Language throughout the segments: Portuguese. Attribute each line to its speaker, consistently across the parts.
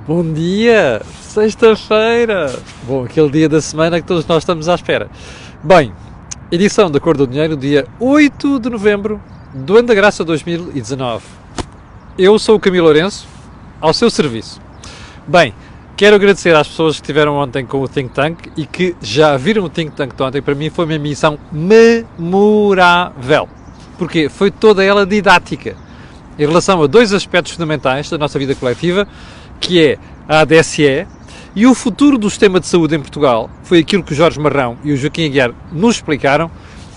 Speaker 1: Bom dia! Sexta-feira! Bom, aquele dia da semana que todos nós estamos à espera. Bem, edição da Cor do Dinheiro, dia 8 de novembro do ano da graça 2019. Eu sou o Camilo Lourenço, ao seu serviço. Bem, quero agradecer às pessoas que estiveram ontem com o Think Tank e que já viram o Think Tank de ontem. Para mim foi uma missão memorável. Porque foi toda ela didática em relação a dois aspectos fundamentais da nossa vida coletiva, que é a ADSE e o futuro do sistema de saúde em Portugal. Foi aquilo que o Jorge Marrão e o Joaquim Aguiar nos explicaram,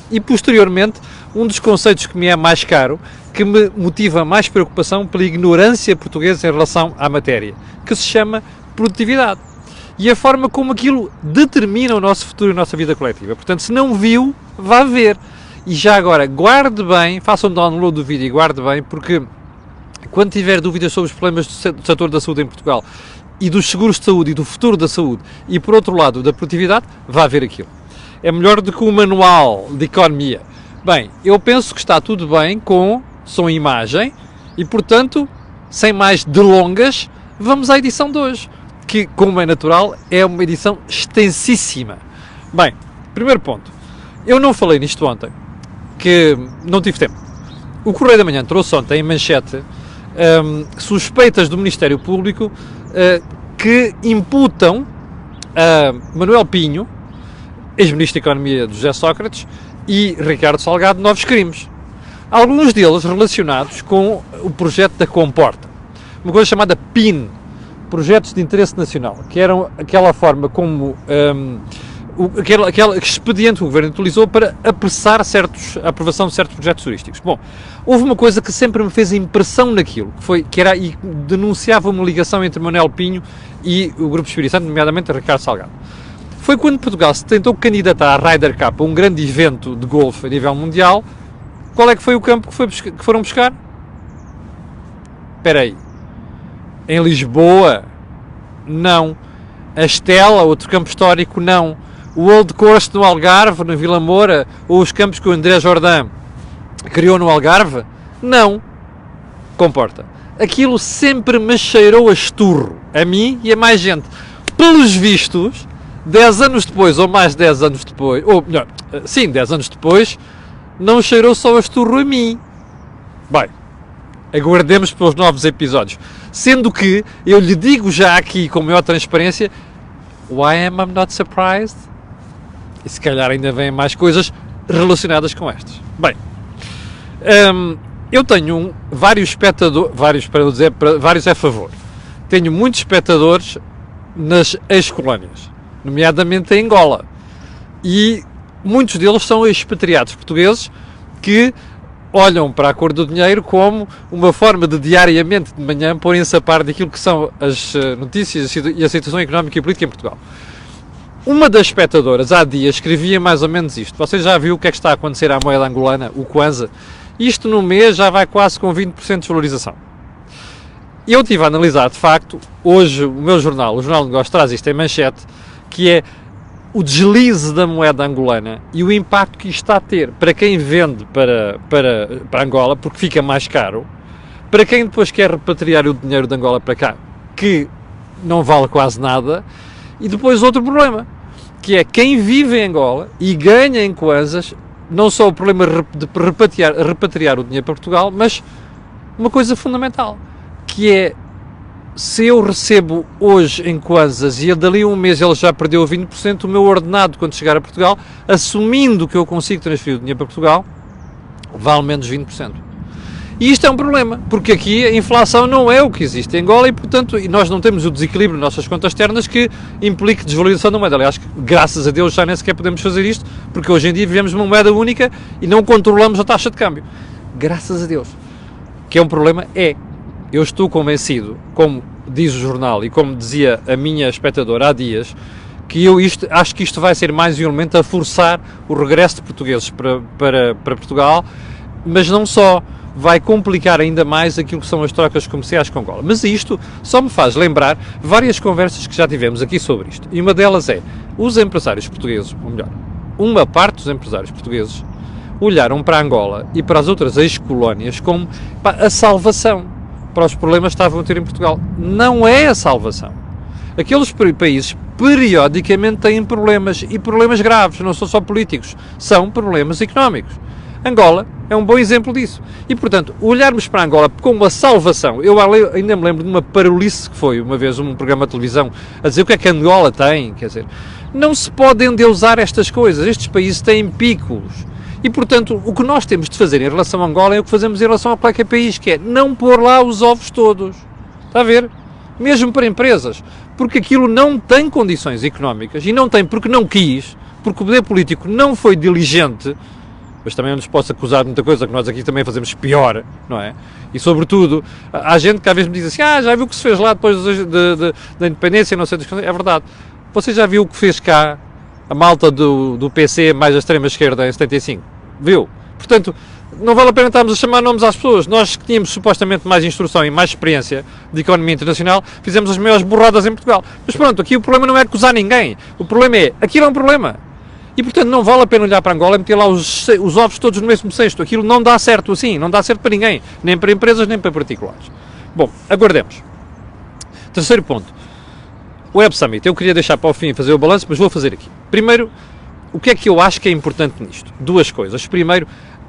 Speaker 1: e posteriormente um dos conceitos que me é mais caro, que me motiva mais preocupação pela ignorância portuguesa em relação à matéria, que se chama produtividade, e a forma como aquilo determina o nosso futuro e a nossa vida coletiva. Portanto, se não viu, vá ver. E já agora, guarde bem, faça um download do vídeo e guarde bem, porque quando tiver dúvidas sobre os problemas do setor da saúde em Portugal e dos seguros de saúde e do futuro da saúde e, por outro lado, da produtividade, vá ver aquilo. É melhor do que um manual de economia. Bem, eu penso que está tudo bem com som e imagem e, portanto, sem mais delongas, vamos à edição de hoje, que, como é natural, é uma edição extensíssima. Bem, primeiro ponto. Eu não falei nisto ontem, que não tive tempo. O Correio da Manhã trouxe ontem em manchete suspeitas do Ministério Público que imputam a Manuel Pinho, ex-ministro da Economia de José Sócrates, e Ricardo Salgado, novos crimes. Alguns deles relacionados com o projeto da Comporta, uma coisa chamada PIN, Projetos de Interesse Nacional, que eram aquela forma como aquele expediente que o Governo utilizou para apressar a aprovação de certos projetos turísticos. Bom, houve uma coisa que sempre me fez impressão naquilo, que era e denunciava uma ligação entre Manuel Pinho e o Grupo Espírito Santo, nomeadamente Ricardo Salgado. Foi quando Portugal se tentou candidatar à Ryder Cup, um grande evento de golfe a nível mundial. Qual é que foi o campo que foram buscar? Espera aí. Em Lisboa? Não. A Estela, outro campo histórico? Não. O Old Course no Algarve, na Vila Moura, ou os campos que o André Jordan criou no Algarve? Não. Comporta. Aquilo sempre me cheirou a esturro, a mim e a mais gente. Pelos vistos, 10 anos depois, ou mais 10 anos depois, ou melhor, sim, 10 anos depois, não cheirou só a esturro a mim. Bem, aguardemos pelos novos episódios. Sendo que, eu lhe digo já aqui com maior transparência, why am I not surprised? E se calhar ainda vêm mais coisas relacionadas com estas. Bem, eu tenho vários espectadores, vários é a favor. Tenho muitos espectadores nas ex-colónias, nomeadamente em Angola. E muitos deles são expatriados portugueses que olham para a Cor do Dinheiro como uma forma de diariamente, de manhã, porem-se a par daquilo que são as notícias e a situação económica e política em Portugal. Uma das espectadoras, há dias, escrevia mais ou menos isto. Você já viu o que é que está a acontecer à moeda angolana, o Kwanza? Isto no mês já vai quase com 20% de desvalorização. Eu estive a analisar, de facto, hoje o meu jornal, o Jornal de Negócios, traz isto em manchete, que é o deslize da moeda angolana e o impacto que isto está a ter para quem vende para Angola, porque fica mais caro, para quem depois quer repatriar o dinheiro de Angola para cá, que não vale quase nada, e depois outro problema, que é quem vive em Angola e ganha em kwanzas, não só o problema de repatriar o dinheiro para Portugal, mas uma coisa fundamental, que é, se eu recebo hoje em kwanzas e dali a um mês ele já perdeu 20%, o meu ordenado quando chegar a Portugal, assumindo que eu consigo transferir o dinheiro para Portugal, vale menos 20%. E isto é um problema, porque aqui a inflação não é o que existe em Angola e, portanto, nós não temos o desequilíbrio nas nossas contas externas que implique desvalorização da moeda. Aliás, graças a Deus já nem sequer podemos fazer isto, porque hoje em dia vivemos numa moeda única e não controlamos a taxa de câmbio. Graças a Deus. Que é um problema, eu estou convencido, como diz o jornal e como dizia a minha espectadora há dias, que acho que isto vai ser mais um elemento a forçar o regresso de portugueses para Portugal, mas não só, vai complicar ainda mais aquilo que são as trocas comerciais com Angola. Mas isto só me faz lembrar várias conversas que já tivemos aqui sobre isto. E uma delas é, os empresários portugueses, ou melhor, uma parte dos empresários portugueses, olharam para Angola e para as outras ex-colónias como a salvação. para os problemas que estavam a ter em Portugal. Não é a salvação. Aqueles países periodicamente têm problemas, e problemas graves, não são só políticos, são problemas económicos. Angola é um bom exemplo disso. E, portanto, olharmos para Angola como a salvação, eu ainda me lembro de uma parolice que foi, uma vez, um programa de televisão, a dizer o que é que Angola tem, quer dizer, não se pode endeusar estas coisas, estes países têm picos. E, portanto, o que nós temos de fazer em relação a Angola é o que fazemos em relação a qualquer país, que é não pôr lá os ovos todos. Está a ver? Mesmo para empresas. Porque aquilo não tem condições económicas, e não tem porque não quis, porque o poder político não foi diligente, mas também não nos posso acusar de muita coisa, que nós aqui também fazemos pior, não é? E, sobretudo, há gente que às vezes me diz assim, já viu o que se fez lá depois da independência, não sei das coisas. É verdade. Você já viu o que fez cá a malta do PC mais a extrema-esquerda em 75? Viu? Portanto, não vale a pena estarmos a chamar nomes às pessoas. Nós que tínhamos supostamente mais instrução e mais experiência de economia internacional, fizemos as maiores burradas em Portugal. Mas pronto, aqui o problema não é acusar ninguém. O problema é, aquilo é um problema. E, portanto, não vale a pena olhar para Angola e meter lá os ovos todos no mesmo cesto. Aquilo não dá certo assim, não dá certo para ninguém. Nem para empresas, nem para particulares. Bom, aguardemos. Terceiro ponto. O Web Summit. Eu queria deixar para o fim fazer o balanço, mas vou fazer aqui. Primeiro, o que é que eu acho que é importante nisto? Duas coisas. Primeiro,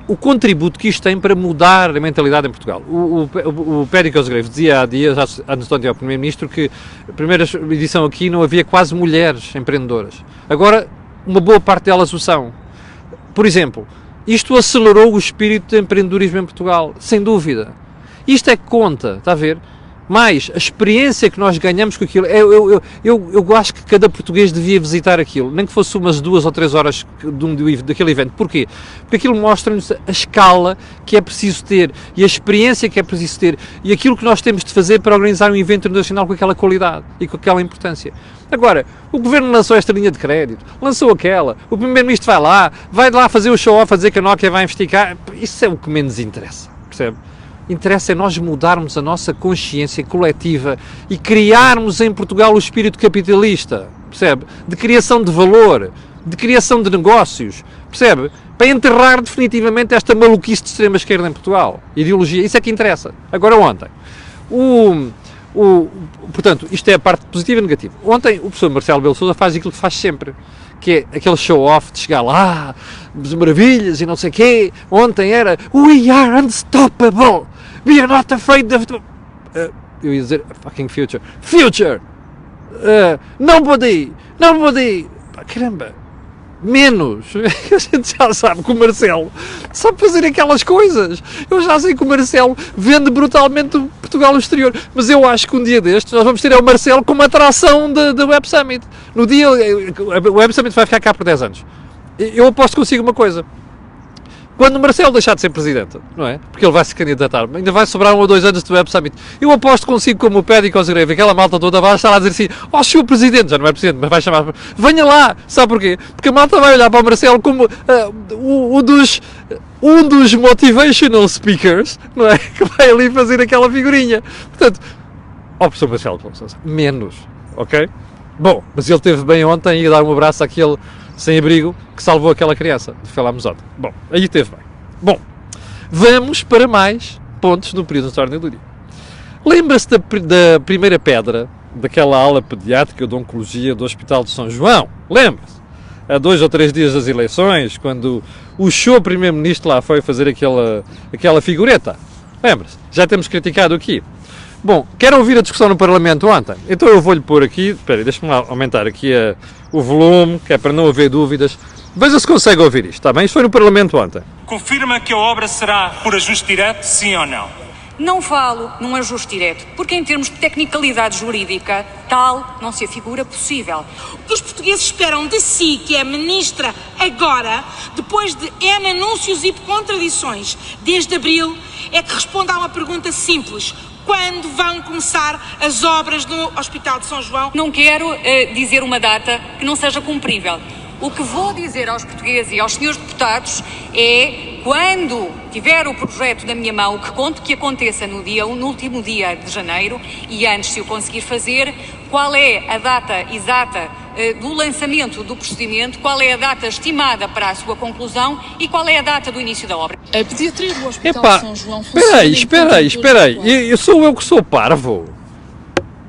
Speaker 1: o contributo que isto tem para mudar a mentalidade em Portugal. O Péricles Graves dizia há dias, antes de ontem ao Primeiro-Ministro, que a primeira edição aqui não havia quase mulheres empreendedoras. Agora, uma boa parte delas o são. Por exemplo, isto acelerou o espírito de empreendedorismo em Portugal, sem dúvida. Isto é que conta, está a ver? Mais, a experiência que nós ganhamos com aquilo, eu acho que cada português devia visitar aquilo, nem que fosse umas 2 ou 3 horas daquele evento. Porquê? Porque aquilo mostra-nos a escala que é preciso ter, e a experiência que é preciso ter, e aquilo que nós temos de fazer para organizar um evento internacional com aquela qualidade e com aquela importância. Agora, o Governo lançou esta linha de crédito, lançou aquela, o Primeiro-Ministro vai lá fazer o show-off, a dizer que a Nokia vai investigar, isso é o que menos interessa, percebe? Interessa é nós mudarmos a nossa consciência coletiva e criarmos em Portugal o espírito capitalista, percebe? De criação de valor, de criação de negócios, percebe? Para enterrar definitivamente esta maluquice de extrema-esquerda em Portugal. Ideologia, isso é que interessa. Agora, ontem, portanto, isto é a parte positiva e negativa. Ontem, o professor Marcelo Rebelo de Sousa faz aquilo que faz sempre, que é aquele show-off de chegar lá, de maravilhas e não sei o quê. Ontem era We are unstoppable! We are not afraid of... eu ia dizer fucking future. Future! Nobody! Caramba! Menos! A gente já sabe que o Marcelo sabe fazer aquelas coisas. Eu já sei que o Marcelo vende brutalmente o Portugal no exterior. Mas eu acho que um dia destes nós vamos ter o Marcelo como atração da Web Summit. No dia... O Web Summit vai ficar cá por 10 anos. Eu aposto consigo uma coisa. Quando o Marcelo deixar de ser presidente, não é? Porque ele vai se candidatar, ainda vai sobrar 1 ou 2 anos do Web Summit. Eu aposto consigo como o Péricles Graves, aquela malta toda vai estar lá a dizer assim, senhor presidente, já não é presidente, mas vai chamar, venha lá, sabe porquê? Porque a malta vai olhar para o Marcelo como um dos motivational speakers, não é? Que vai ali fazer aquela figurinha. Portanto, professor Marcelo, menos, ok? Bom, mas ele esteve bem ontem e dar um abraço àquele sem-abrigo que salvou aquela criança, de falámos ontem. Bom, aí esteve bem. Bom, vamos para mais pontos no período de ordem do dia. Lembra-se da primeira pedra daquela ala pediátrica de oncologia do Hospital de São João? Lembra-se? Há 2 ou 3 dias das eleições, quando o show primeiro-ministro lá foi fazer aquela figureta. Lembra-se? Já temos criticado aqui. Bom, quero ouvir a discussão no Parlamento ontem. Então eu vou-lhe pôr aqui, espera, deixa-me lá aumentar aqui o volume, que é para não haver dúvidas. Veja se consegue ouvir isto, está bem? Isto foi no Parlamento ontem.
Speaker 2: Confirma que a obra será por ajuste direto, sim ou não?
Speaker 3: Não falo num ajuste direto, porque em termos de tecnicalidade jurídica, tal não se afigura possível.
Speaker 4: O que os portugueses esperam de si, que é ministra agora, depois de N anúncios e contradições desde abril, é que responda a uma pergunta simples. Quando vão começar as obras no Hospital de São João?
Speaker 3: Não quero dizer uma data que não seja cumprível. O que vou dizer aos portugueses e aos senhores deputados é quando tiver o projeto na minha mão, que conto que aconteça no último dia de janeiro, e antes, se o conseguir fazer, qual é a data exata do lançamento do procedimento, qual é a data estimada para a sua conclusão e qual é a data do início da obra.
Speaker 5: A pediatria do Hospital São João
Speaker 1: funciona... Espera aí, sou eu que sou parvo.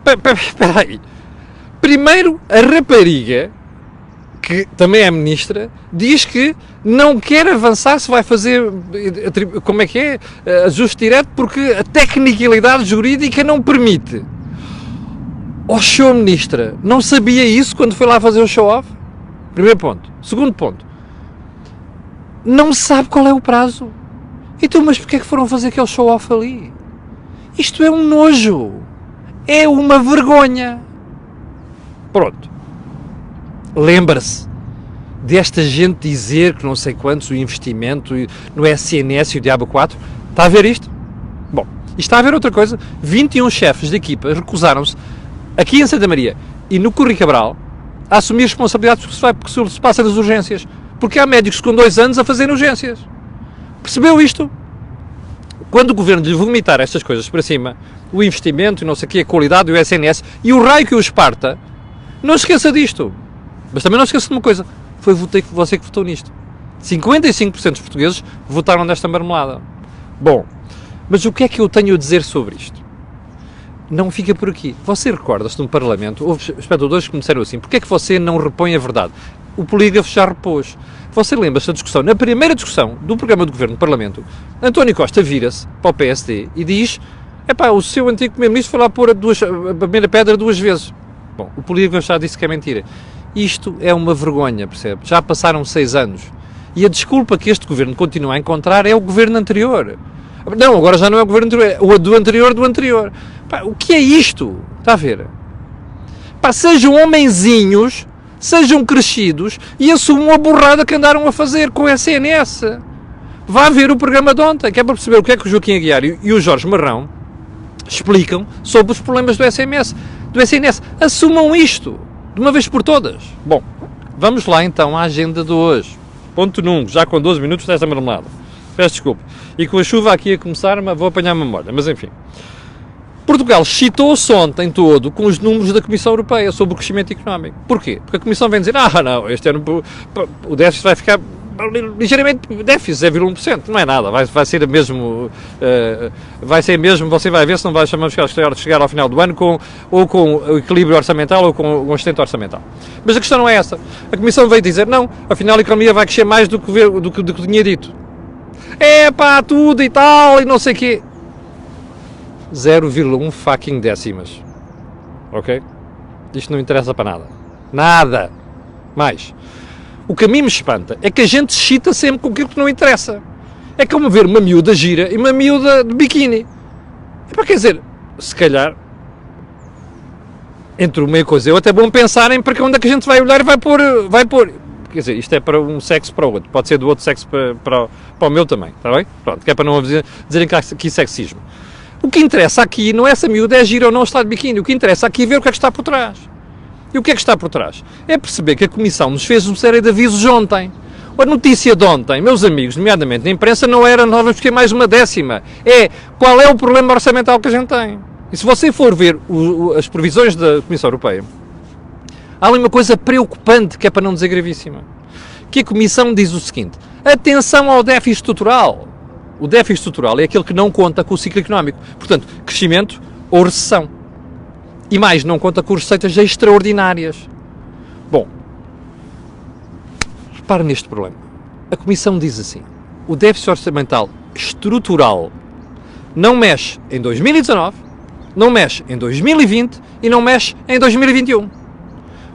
Speaker 1: Espera aí. Primeiro, a rapariga, que também é ministra, diz que não quer avançar se vai fazer, como é que é, ajuste direto, porque a tecnicalidade jurídica não permite. Oh, show ministra, não sabia isso quando foi lá fazer o show-off? Primeiro ponto. Segundo ponto, não sabe qual é o prazo. Então, mas porquê é que foram fazer aquele show-off ali? Isto é um nojo. É uma vergonha. Pronto. Lembra-se desta gente dizer que não sei quantos, o investimento no SNS e o Diabo 4. Está a ver isto? Bom, e está a ver outra coisa. 21 chefes de equipa recusaram-se aqui em Santa Maria e no Curri Cabral a assumir responsabilidades porque se passa nas urgências. Porque há médicos com 2 anos a fazerem urgências. Percebeu isto? Quando o governo lhe vomitar estas coisas para cima, o investimento e não sei o que, a qualidade do SNS e o raio que o esparta, não se esqueça disto. Mas também não se esqueça de uma coisa, foi você que votou nisto. 55% dos portugueses votaram nesta marmelada. Bom, mas o que é que eu tenho a dizer sobre isto? Não fica por aqui. Você recorda-se num Parlamento, houve espectadores que me disseram assim, porque é que você não repõe a verdade? O polígrafo já repôs. Você lembra-se da discussão, na primeira discussão do programa do Governo do Parlamento, António Costa vira-se para o PSD e diz, o seu antigo primeiro-ministro foi lá pôr a primeira pedra 2 vezes. Bom, o polígrafo já disse que é mentira. Isto é uma vergonha, percebe? Já passaram 6 anos. E a desculpa que este governo continua a encontrar é o governo anterior. Não, agora já não é o governo anterior, é o do anterior. O que é isto? Está a ver? Sejam homenzinhos, sejam crescidos e assumam a borrada que andaram a fazer com o SNS. Vá ver o programa de ontem, que é para perceber o que é que o Joaquim Aguiar e o Jorge Marrão explicam sobre os problemas do SNS. Assumam isto, de uma vez por todas. Bom, vamos lá então à agenda de hoje. Ponto número, já com 12 minutos desta marmelada. Peço desculpa. E com a chuva aqui a começar, vou apanhar a memória, mas enfim. Portugal excitou-se ontem todo com os números da Comissão Europeia sobre o crescimento económico. Porquê? Porque a Comissão vem dizer, não, este ano o déficit vai ficar ligeiramente déficit, 0,1%, não é nada, vai ser mesmo, você vai ver se não vai chegar ao final do ano ou com o equilíbrio orçamental ou com o excedente orçamental. Mas a questão não é essa. A Comissão veio dizer, não, afinal a economia vai crescer mais do que tinha dito. Tudo e tal, e não sei o quê. 0,1 fucking décimas. Ok? Isto não interessa para nada. Nada. Mais. O que a mim me espanta é que a gente se excita sempre com aquilo que não interessa. É como ver uma miúda gira e uma miúda de biquíni. Quer dizer, se calhar, entre uma e coisa, é até bom pensarem para onde é que a gente vai olhar e vai pôr. Quer dizer, isto é para um sexo para o outro. Pode ser do outro sexo para o meu também. Está bem? Pronto, que é para não dizerem que isso é sexismo. O que interessa aqui não é se a miúda é gira ou não está de biquíni. O que interessa aqui é ver o que é que está por trás. E o que é que está por trás? É perceber que a Comissão nos fez uma série de avisos ontem. A notícia de ontem, meus amigos, nomeadamente na imprensa, não era nós vamos ter mais uma décima. É qual é o problema orçamental que a gente tem. E se você for ver as previsões da Comissão Europeia, há ali uma coisa preocupante, que é para não dizer gravíssima. Que a Comissão diz o seguinte, atenção ao déficit estrutural. O déficit estrutural é aquele que não conta com o ciclo económico. Portanto, crescimento ou recessão. E mais, não conta com receitas extraordinárias. Bom, repare neste problema. A Comissão diz assim, o déficit orçamental estrutural não mexe em 2019, não mexe em 2020 e não mexe em 2021.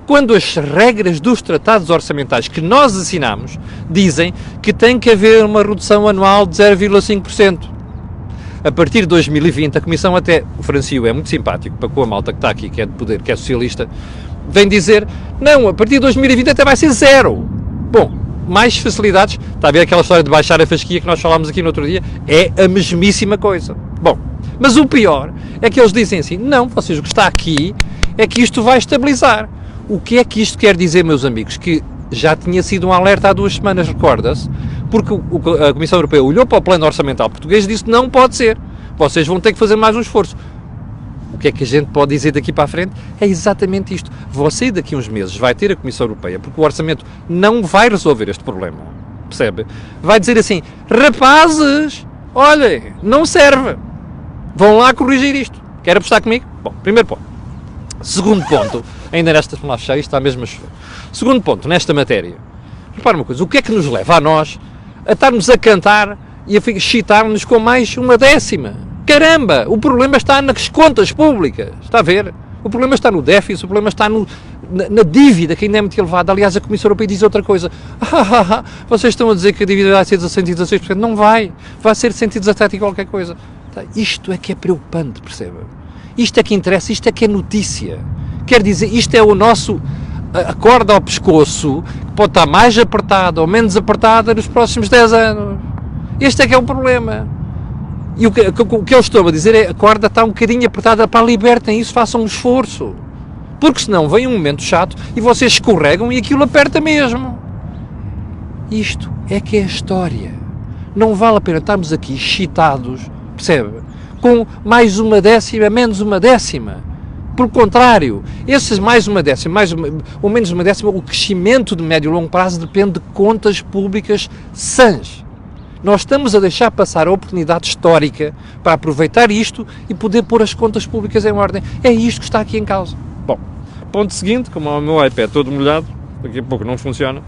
Speaker 1: Quando as regras dos tratados orçamentais que nós assinamos dizem que tem que haver uma redução anual de 0,5%. A partir de 2020, a Comissão até, o Francio é muito simpático, para com a malta que está aqui, que é de poder, que é socialista, vem dizer, não, a partir de 2020 até vai ser 0. Bom, mais facilidades, está a ver aquela história de baixar a fasquia que nós falámos aqui no outro dia, é a mesmíssima coisa. Bom, mas o pior é que eles dizem assim, não, vocês, o que está aqui é que isto vai estabilizar. O que é que isto quer dizer, meus amigos? Que já tinha sido um alerta há 2 semanas, recorda-se? porque a Comissão Europeia olhou para o plano orçamental português e disse não pode ser, vocês vão ter que fazer mais um esforço. O que é que a gente pode dizer daqui para a frente? É exatamente isto. Você daqui a uns meses vai ter a Comissão Europeia, porque o orçamento não vai resolver este problema, percebe? Vai dizer assim, rapazes, olhem, não serve, vão lá corrigir isto. Quer apostar comigo? Bom, primeiro ponto. Segundo ponto, ainda nesta semana cheia, está mesmo a chover. Segundo ponto, nesta matéria, repara uma coisa, o que é que nos leva a nós a estarmos a cantar e a excitar-nos com mais uma décima? Caramba, o problema está nas contas públicas, está a ver? O problema está no déficit, o problema está na dívida, que ainda é muito elevada. Aliás, a Comissão Europeia diz outra coisa. Vocês estão a dizer que a dívida vai ser 116%. Não vai ser 117% e qualquer coisa. Isto é que é preocupante, percebe? Isto é que interessa, isto é que é notícia. Quer dizer, isto é o nosso a corda ao pescoço, que pode estar mais apertada ou menos apertada nos próximos 10 anos. Este é que é o problema. E o que eu estou a dizer é, a corda está um bocadinho apertada, para libertem isso, façam um esforço. Porque senão vem um momento chato e vocês escorregam e aquilo aperta mesmo. Isto é que é a história. Não vale a pena estarmos aqui excitados, percebe? Com mais uma décima, menos uma décima. Pelo contrário, esses mais uma décima, ou menos uma décima, o crescimento de médio e longo prazo depende de contas públicas sãs. Nós estamos a deixar passar a oportunidade histórica para aproveitar isto e poder pôr as contas públicas em ordem. É isto que está aqui em causa. Bom, ponto seguinte, como o meu iPad todo molhado, daqui a pouco não funciona,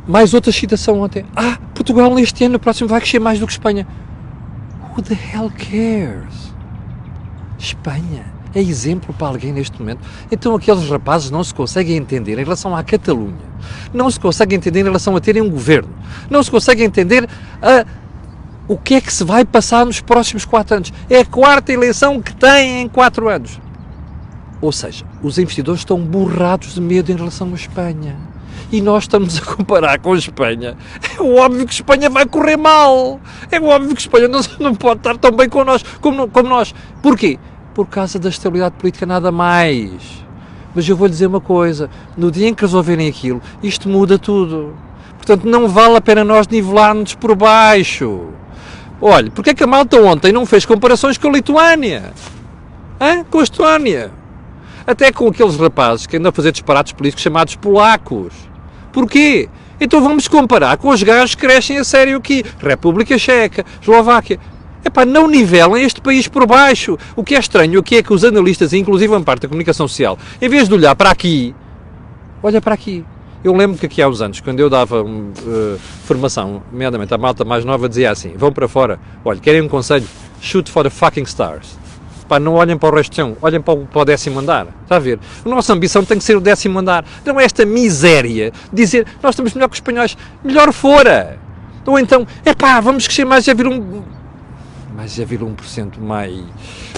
Speaker 1: mais outra citação ontem. Portugal este ano, no próximo, vai crescer mais do que Espanha. Who the hell cares? Espanha é exemplo para alguém neste momento. Então aqueles rapazes não se conseguem entender em relação à Catalunha, não se conseguem entender em relação a terem um governo, não se conseguem entender o que é que se vai passar nos próximos 4 anos. É a 4ª eleição que têm em 4 anos. Ou seja, os investidores estão borrados de medo em relação à Espanha. E nós estamos a comparar com a Espanha. É óbvio que a Espanha vai correr mal. É óbvio que a Espanha não pode estar tão bem com nós, como nós. Porquê? Por causa da estabilidade política, nada mais. Mas eu vou lhe dizer uma coisa, no dia em que resolverem aquilo, isto muda tudo. Portanto, não vale a pena nós nivelar-nos por baixo. Olha, porque é que a malta ontem não fez comparações com a Lituânia? Com a Estónia? Até com aqueles rapazes que andam a fazer disparates políticos chamados polacos. Porquê? Então vamos comparar com os gajos que crescem a sério aqui. República Checa, Eslováquia. Não nivelem este país por baixo. O que é estranho aqui é que os analistas, inclusive a parte da comunicação social, em vez de olhar para aqui, olha para aqui. Eu lembro que aqui há uns anos, quando eu dava formação, nomeadamente a malta mais nova, dizia assim, vão para fora, olha, querem um conselho? Shoot for the fucking stars. Não olhem para o resto do chão, olhem para o 10º andar. Está a ver? A nossa ambição tem que ser o 10º andar. Não é esta miséria de dizer, nós estamos melhor que os espanhóis. Melhor fora. Ou então, vamos crescer mais, já vir 1% mais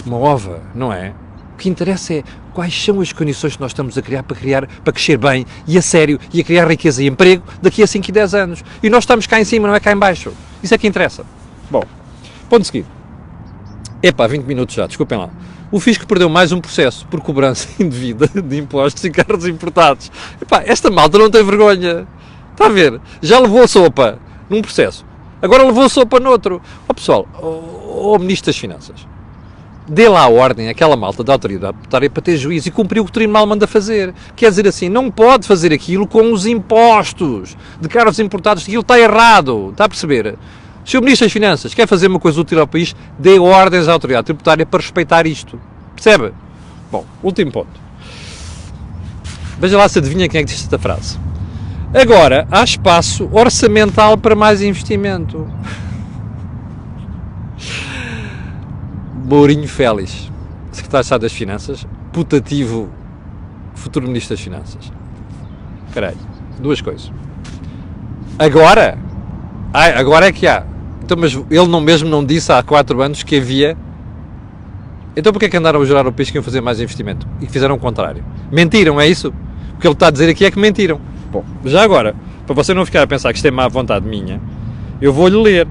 Speaker 1: uma ova, não é? O que interessa é quais são as condições que nós estamos a criar para crescer bem e a sério e a criar riqueza e emprego daqui a 5 e 10 anos. E nós estamos cá em cima, não é cá em baixo. Isso é que interessa. Bom, ponto seguinte. 20 minutos já, desculpem lá. O Fisco perdeu mais um processo por cobrança indevida de impostos e carros importados. Esta malta não tem vergonha. Está a ver? Já levou a sopa num processo. Agora levou a sopa noutro. Pessoal, Ministro das Finanças, dê lá a ordem àquela malta da autoridade tributária para ter juízo e cumprir o que o tribunal manda fazer. Quer dizer assim, não pode fazer aquilo com os impostos de carros importados. Aquilo está errado. Está a perceber? Se o Ministro das Finanças quer fazer uma coisa útil ao país, dê ordens à autoridade tributária para respeitar isto. Percebe? Bom, último ponto. Veja lá se adivinha quem é que disse esta frase. Agora, há espaço orçamental para mais investimento. Mourinho Félix, Secretário de Estado das Finanças, putativo, futuro Ministro das Finanças. Caralho, 2 coisas. Agora é que há. Então, mas ele mesmo não disse há 4 anos que havia. Então porquê é que andaram a jurar ao país que iam fazer mais investimento? E que fizeram o contrário? Mentiram, é isso? O que ele está a dizer aqui é que mentiram. Bom, já agora, para você não ficar a pensar que isto é má vontade minha, eu vou-lhe ler.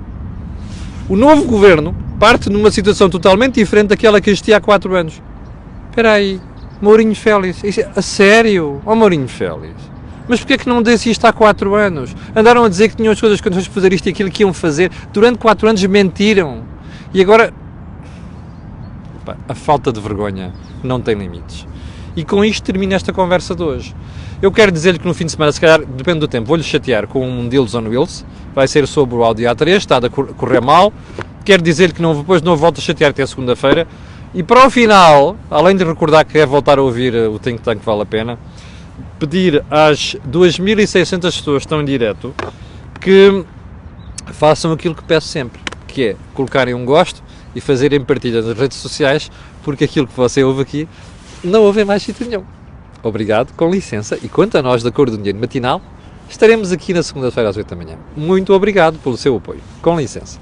Speaker 1: O novo governo parte numa situação totalmente diferente daquela que existia há 4 anos. Espera aí, Mourinho Félix, a sério? Mourinho Félix, Mas porquê é que não disse isto há 4 anos? Andaram a dizer que tinham as coisas condições de fazer isto e aquilo que iam fazer. Durante 4 anos mentiram. E agora... Epá, a falta de vergonha não tem limites. E com isto termina esta conversa de hoje. Eu quero dizer-lhe que no fim de semana, se calhar, depende do tempo, vou-lhe chatear com um Deals on Wheels. Vai ser sobre o Audi A3, está a correr mal. Quero dizer-lhe que depois não volto a chatear até segunda-feira. E para o final, além de recordar que quer voltar a ouvir o Think Tank Vale a Pena, pedir às 2.600 pessoas que estão em direto que façam aquilo que peço sempre, que é colocarem um gosto e fazerem partilha nas redes sociais, porque aquilo que você ouve aqui não ouve em mais sítio nenhum. Obrigado, com licença, e quanto a nós da Cor do Dinheiro Matinal, estaremos aqui na segunda-feira às 8 da manhã. Muito obrigado pelo seu apoio. Com licença.